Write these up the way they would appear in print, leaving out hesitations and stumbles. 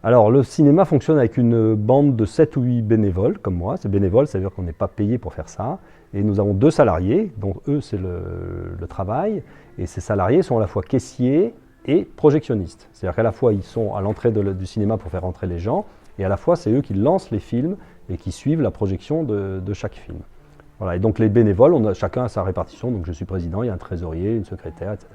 Alors le cinéma fonctionne avec une bande de 7 ou 8 bénévoles, comme moi. C'est bénévole, ça veut dire qu'on n'est pas payé pour faire ça. Et nous avons 2 salariés, dont eux c'est le travail. Et ces salariés sont à la fois caissiers et projectionnistes. C'est-à-dire qu'à la fois ils sont à l'entrée du cinéma pour faire entrer les gens, et à la fois c'est eux qui lancent les films et qui suivent la projection de chaque film. Voilà. Et donc les bénévoles, chacun a sa répartition. Donc je suis président, il y a un trésorier, une secrétaire, etc.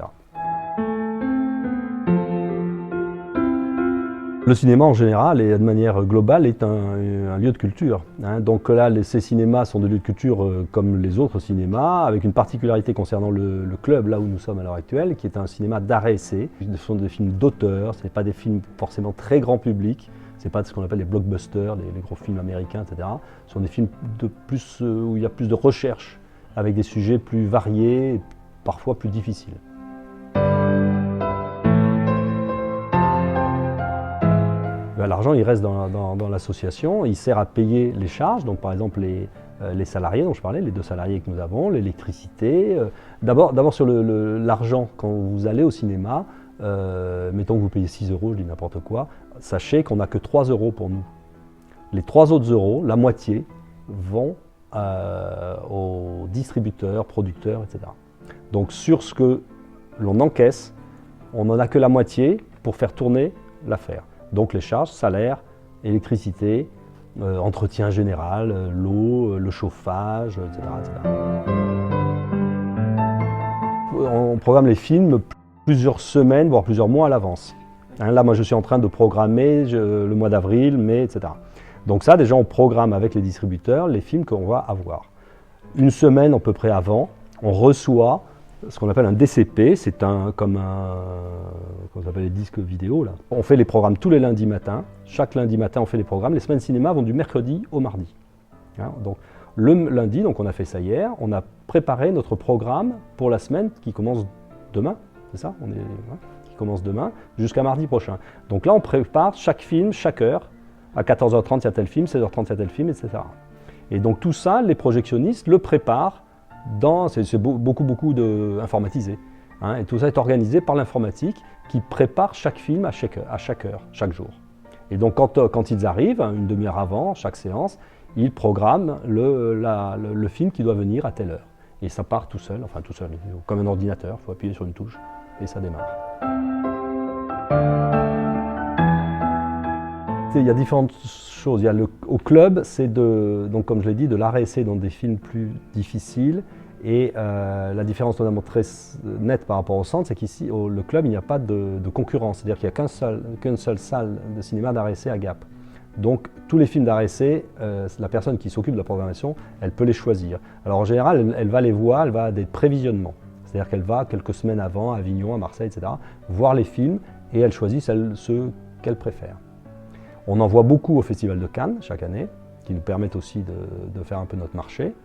Le cinéma en général et de manière globale est un lieu de culture. Donc là, ces cinémas sont des lieux de culture comme les autres cinémas, avec une particularité concernant le club, là où nous sommes à l'heure actuelle, qui est un cinéma d'art-essai. Ce sont des films d'auteur, ce n'est pas des films forcément très grand public, ce n'est pas ce qu'on appelle les blockbusters, les gros films américains, etc. Ce sont des films où il y a plus de recherche, avec des sujets plus variés, et parfois plus difficiles. L'argent, il reste dans l'association, il sert à payer les charges, donc par exemple les salariés dont je parlais, les 2 salariés que nous avons, l'électricité. D'abord sur l'argent, quand vous allez au cinéma, mettons que vous payez 6 €, je dis n'importe quoi, sachez qu'on n'a que 3 € pour nous. Les 3 autres euros, la moitié, vont aux distributeurs, producteurs, etc. Donc sur ce que l'on encaisse, on n'en a que la moitié pour faire tourner l'affaire. Donc les charges, salaire, électricité, entretien général, l'eau, le chauffage, etc., etc. On programme les films plusieurs semaines, voire plusieurs mois à l'avance. Là, moi, je suis en train de programmer le mois d'avril, mai, etc. Donc ça, déjà, on programme avec les distributeurs les films qu'on va avoir. Une semaine à peu près avant, on reçoit ce qu'on appelle un DCP, c'est comme on appelle les disques vidéo. Là. On fait les programmes tous les lundis matins. Chaque lundi matin, on fait les programmes. Les semaines cinéma vont du mercredi au mardi. Donc, le lundi, donc on a fait ça hier, on a préparé notre programme pour la semaine qui commence demain, c'est ça qui commence demain, jusqu'à mardi prochain. Donc là, on prépare chaque film, chaque heure. À 14h30, il y a tel film, 16h30, il y a tel film, etc. Et donc tout ça, les projectionnistes le préparent. C'est beaucoup informatisé. Et tout ça est organisé par l'informatique qui prépare chaque film à chaque heure, chaque jour. Et donc quand ils arrivent, une demi-heure avant, chaque séance, ils programment le film qui doit venir à telle heure. Et ça part tout seul, comme un ordinateur, il faut appuyer sur une touche et ça démarre. Il y a différentes choses. Au club, c'est donc comme je l'ai dit, de l'art-essai dans des films plus difficiles. Et la différence notamment très nette par rapport au centre, c'est qu'ici, le club, il n'y a pas de concurrence. C'est-à-dire qu'il n'y a qu'une seule salle de cinéma d'art-essai à Gap. Donc tous les films d'art-essai, la personne qui s'occupe de la programmation, elle peut les choisir. Alors en général, elle va les voir, elle va à des prévisionnements. C'est-à-dire qu'elle va quelques semaines avant, à Avignon, à Marseille, etc., voir les films et elle choisit ceux qu'elle préfère. On en voit beaucoup au Festival de Cannes chaque année, qui nous permettent aussi de faire un peu notre marché.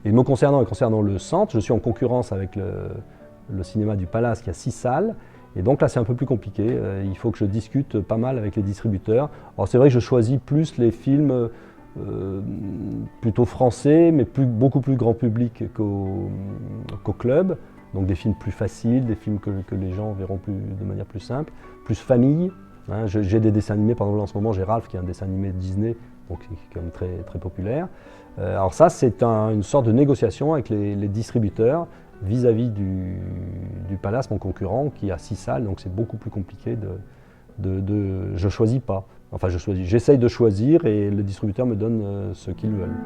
Et me concernant le centre, je suis en concurrence avec le cinéma du Palace qui a 6 salles. Et donc là, c'est un peu plus compliqué. Il faut que je discute pas mal avec les distributeurs. Alors c'est vrai que je choisis plus les films plutôt français, mais beaucoup plus grand public qu'au club. Donc des films plus faciles, des films que les gens verront de manière plus simple, plus famille. J'ai des dessins animés, par exemple en ce moment j'ai Ralph qui est un dessin animé de Disney, donc qui est quand même très, très populaire. Alors ça c'est une sorte de négociation avec les distributeurs vis-à-vis du Palace, mon concurrent, qui a 6 salles, donc c'est beaucoup plus compliqué je choisis pas. Enfin j'essaye de choisir et le distributeur me donne ce qu'ils veulent.